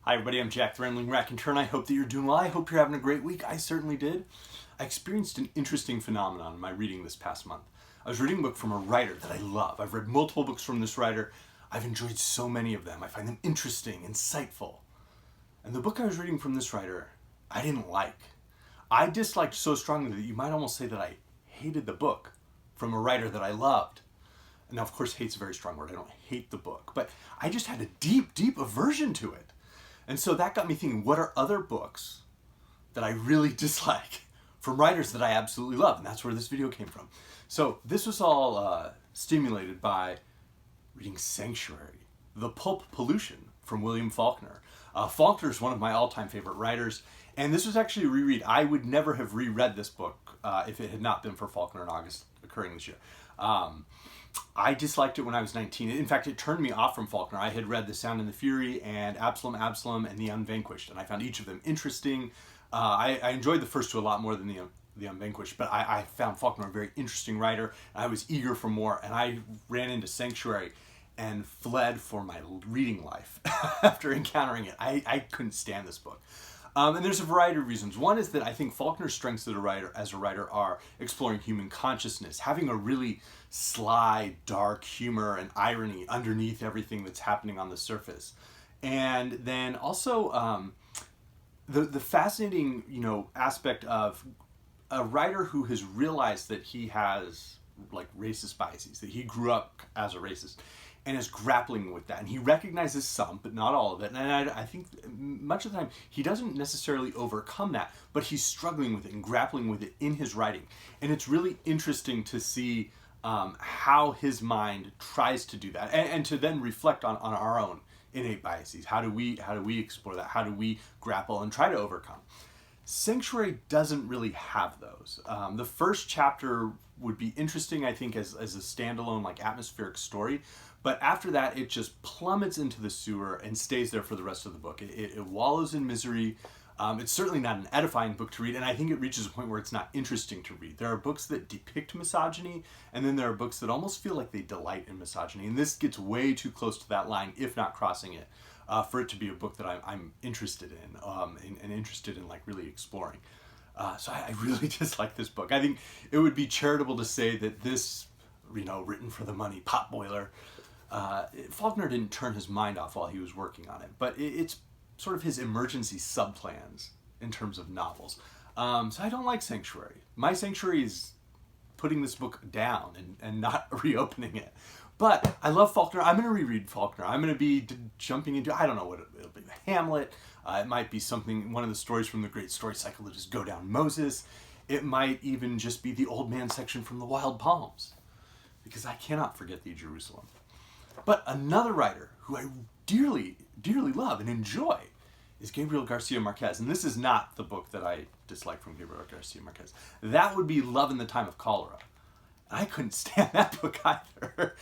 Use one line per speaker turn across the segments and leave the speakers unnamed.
Hi everybody, I'm Jack the Rambling Raconteur. I hope that you're doing well. I hope you're having a great week. I certainly did. I experienced an interesting phenomenon in my reading this past month. I was reading a book from a writer that I love. I've read multiple books from this writer. I've enjoyed so many of them. I find them interesting, insightful. And the book I was reading from this writer, I didn't like. I disliked so strongly that you might almost say that I hated the book from a writer that I loved. Now, of course, hate's a very strong word. I don't hate the book, but I just had a deep, deep aversion to it. And so that got me thinking, what are other books that I really dislike from writers that I absolutely love? And that's where this video came from. So this was all stimulated by reading Sanctuary, The Pulp Pollution from William Faulkner. Faulkner is one of my all-time favorite writers, and this was actually a reread. I would never have reread this book if it had not been for Faulkner in August occurring this year. I disliked it when I was 19. In fact, it turned me off from Faulkner. I had read The Sound and the Fury and Absalom, and The Unvanquished, and I found each of them interesting. I enjoyed the first two a lot more than the Unvanquished, but I found Faulkner a very interesting writer. I was eager for more, and I ran into Sanctuary and fled for my reading life after encountering it. I couldn't stand this book. And there's a variety of reasons. One is that I think Faulkner's strengths as a writer are exploring human consciousness, having a really sly, dark humor and irony underneath everything that's happening on the surface. And then also the fascinating, aspect of a writer who has realized that he has like racist biases, that he grew up as a racist and is grappling with that. And he recognizes some, but not all of it. And I think much of the time he doesn't necessarily overcome that, but he's struggling with it and grappling with it in his writing. And it's really interesting to see how his mind tries to do that and to then reflect on our own innate biases. How do we explore that? How do we grapple and try to overcome? Sanctuary doesn't really have those. The first chapter would be interesting, I think, as a standalone, like, atmospheric story. But after that, it just plummets into the sewer and stays there for the rest of the book. It wallows in misery. It's certainly not an edifying book to read, and I think it reaches a point where it's not interesting to read. There are books that depict misogyny, and then there are books that almost feel like they delight in misogyny. And this gets way too close to that line, if not crossing it, for it to be a book that I'm interested in, and interested in, like, really exploring. So I really dislike this book. I think it would be charitable to say that this, written for the money potboiler, Faulkner didn't turn his mind off while he was working on it, but it's sort of his emergency subplans in terms of novels. So I don't like Sanctuary. My Sanctuary is putting this book down and not reopening it. But I love Faulkner. I'm going to reread Faulkner. I'm going to be jumping into, I don't know what it'll be, Hamlet. It might be one of the stories from the Great Story Cycle that just go down Moses. It might even just be the old man section from the Wild Palms, because I cannot forget the Jerusalem. But another writer who I dearly, dearly love and enjoy is Gabriel García Marquez. And this is not the book that I dislike from Gabriel García Marquez. That would be Love in the Time of Cholera. I couldn't stand that book either.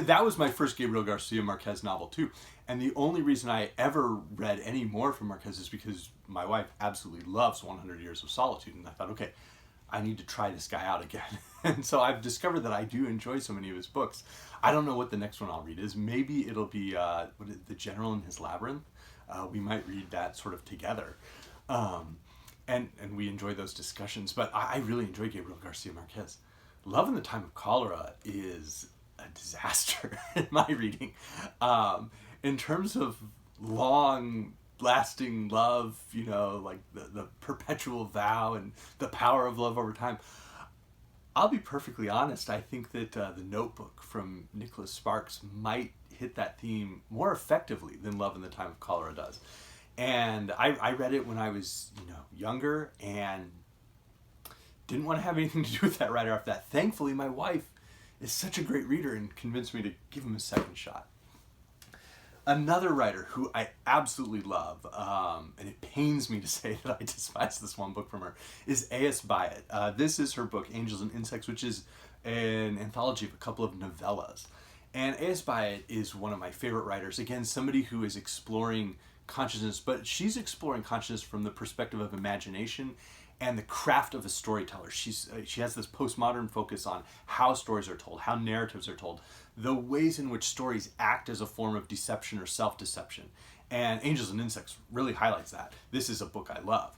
That was my first Gabriel García Marquez novel too. And the only reason I ever read any more from Marquez is because my wife absolutely loves 100 Years of Solitude. And I thought, okay, I need to try this guy out again. And so I've discovered that I do enjoy so many of his books. I don't know what the next one I'll read is. Maybe it'll be The General and His Labyrinth. We might read that sort of together. And we enjoy those discussions. But I really enjoy Gabriel García Marquez. Love in the Time of Cholera is a disaster in my reading. In terms of long-lasting love, like the perpetual vow and the power of love over time, I'll be perfectly honest. I think that The Notebook from Nicholas Sparks might hit that theme more effectively than Love in the Time of Cholera does. And I read it when I was, younger, and didn't want to have anything to do with that writer after that. Thankfully, my wife is such a great reader and convinced me to give him a second shot. Another writer who I absolutely love, and it pains me to say that I despise this one book from her, is A.S. Byatt. This is her book, Angels and Insects, which is an anthology of a couple of novellas. And A.S. Byatt is one of my favorite writers. Again, somebody who is exploring consciousness, but she's exploring consciousness from the perspective of imagination and the craft of a storyteller. She has this postmodern focus on how stories are told, how narratives are told, the ways in which stories act as a form of deception or self-deception. And Angels and Insects really highlights that. This is a book I love.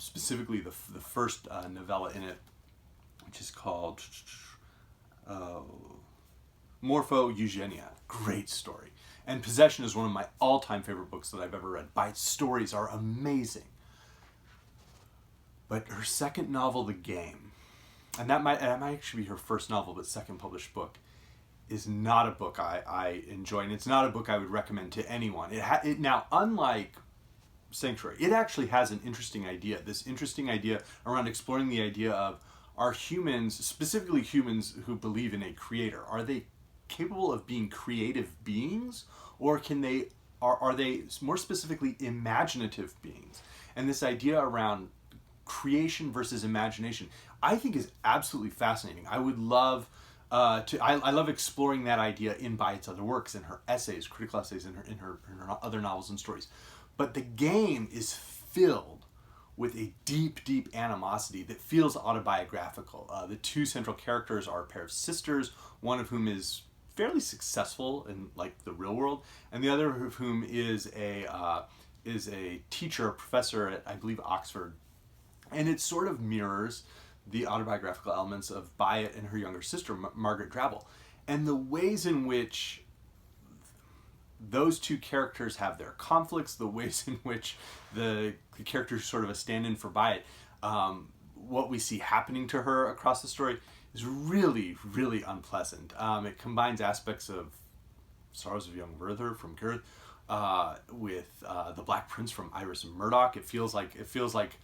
Specifically the first novella in it, which is called Morpho Eugenia. Great story. And Possession is one of my all-time favorite books that I've ever read. Byatt's stories are amazing. But her second novel, The Game, and that might actually be her first novel, but second published book, is not a book I enjoy, and it's not a book I would recommend to anyone. Now, unlike Sanctuary, it actually has an interesting idea. This interesting idea around exploring the idea of, are humans, specifically humans who believe in a creator, are they capable of being creative beings, or are they more specifically imaginative beings? And this idea around creation versus imagination, I think, is absolutely fascinating. I would love I love exploring that idea in Byatt's other works, in her essays, critical essays, in her other novels and stories. But The Game is filled with a deep, deep animosity that feels autobiographical. The two central characters are a pair of sisters, one of whom is fairly successful in like the real world, and the other of whom is a teacher, a professor at, I believe, Oxford. And it sort of mirrors the autobiographical elements of Byatt and her younger sister, Margaret Drabble. And the ways in which those two characters have their conflicts, the ways in which the character is sort of a stand-in for Byatt, what we see happening to her across the story is really, really unpleasant. It combines aspects of Sorrows of Young Werther from Goethe with The Black Prince from Iris Murdoch. It feels like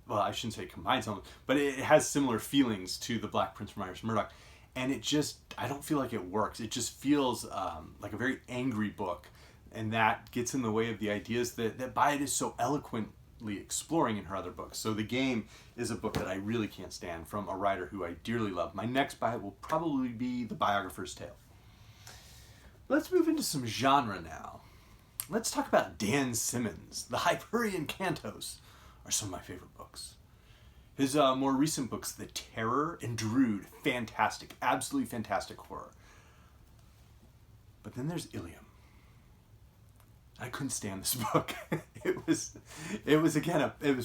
well, I shouldn't say it combines them, but it has similar feelings to The Black Prince from Iris Murdoch. And it just, I don't feel like it works. It just feels like a very angry book. And that gets in the way of the ideas that Byatt is so eloquently exploring in her other books. So The Game is a book that I really can't stand from a writer who I dearly love. My next Byatt will probably be The Biographer's Tale. Let's move into some genre now. Let's talk about Dan Simmons. The Hyperion Cantos are some of my favorite books. His more recent books, The Terror and Druid, fantastic, absolutely fantastic horror. But then there's Ilium. I couldn't stand this book. It was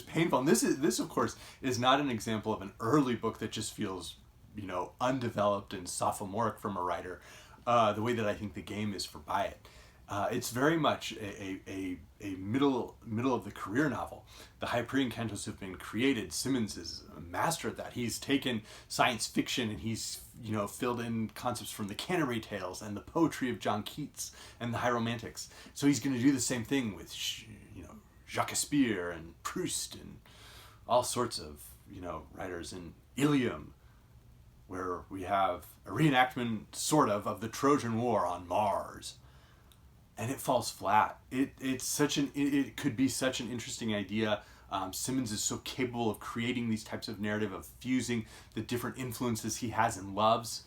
painful. And this of course is not an example of an early book that just feels, undeveloped and sophomoric from a writer, the way that I think The Game is for Byatt. It's very much a middle of the career novel. The Hyperion Cantos have been created. Simmons is a master at that. He's taken science fiction and he's filled in concepts from the Canterbury Tales and the poetry of John Keats and the High Romantics. So he's going to do the same thing with Shakespeare and Proust and all sorts of writers in Ilium, where we have a reenactment sort of the Trojan War on Mars. And it falls flat. It could be such an interesting idea. Simmons is so capable of creating these types of narrative, of fusing the different influences he has and loves,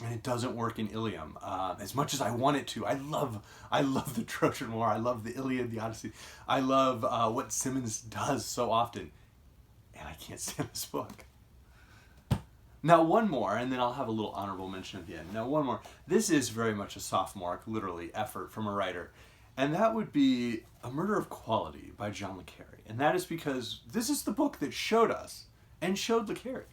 and it doesn't work in Ilium as much as I want it to. I love the Trojan War. I love the Iliad, the Odyssey. I love what Simmons does so often, and I can't stand this book. Now one more, and then I'll have a little honorable mention at the end. Now one more. This is very much a sophomoric, literally, effort from a writer. And that would be A Murder of Quality by John le Carré. And that is because this is the book that showed us, and showed le Carré,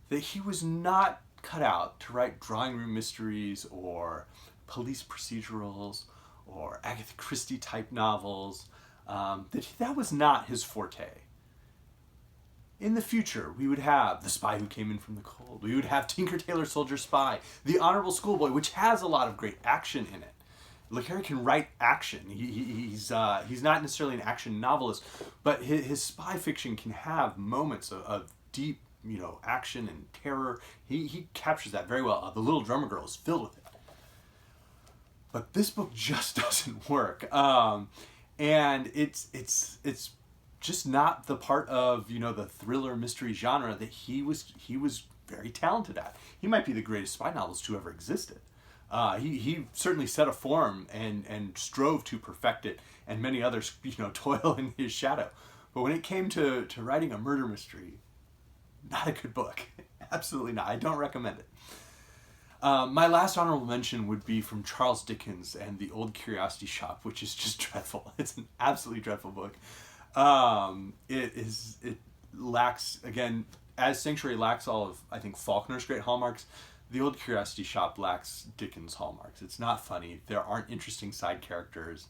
that he was not cut out to write drawing room mysteries or police procedurals or Agatha Christie type novels. That was not his forte. In the future, we would have The Spy Who Came In From the Cold. We would have Tinker Tailor Soldier Spy. The Honorable Schoolboy, which has a lot of great action in it. Le Carré can write action. He's not necessarily an action novelist, but his spy fiction can have moments of deep, action and terror. He captures that very well. The Little Drummer Girl is filled with it. But this book just doesn't work. And it's just not the part of the thriller mystery genre that he was very talented at. He might be the greatest spy novelist who ever existed. He certainly set a form and strove to perfect it, and many others toil in his shadow. But when it came to writing a murder mystery, not a good book. Absolutely not. I don't recommend it. My last honorable mention would be from Charles Dickens and The Old Curiosity Shop, which is just dreadful. It's an absolutely dreadful book. It lacks, again, as Sanctuary lacks all of, I think, Faulkner's great hallmarks, The Old Curiosity Shop lacks Dickens' hallmarks. It's not funny. There aren't interesting side characters.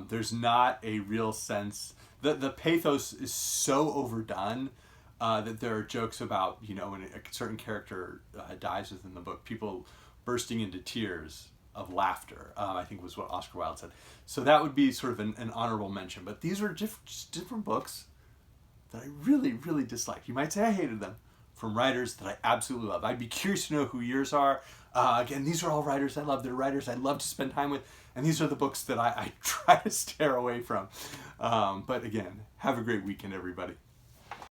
There's not a real sense. The pathos is so overdone that there are jokes about, when a certain character dies within the book, people bursting into tears of laughter, I think was what Oscar Wilde said. So that would be sort of an honorable mention. But these were just different books that I really, really disliked. You might say I hated them, from writers that I absolutely love. I'd be curious to know who yours are. Again, these are all writers I love. They're writers I love to spend time with. And these are the books that I try to steer away from. But again, have a great weekend, everybody.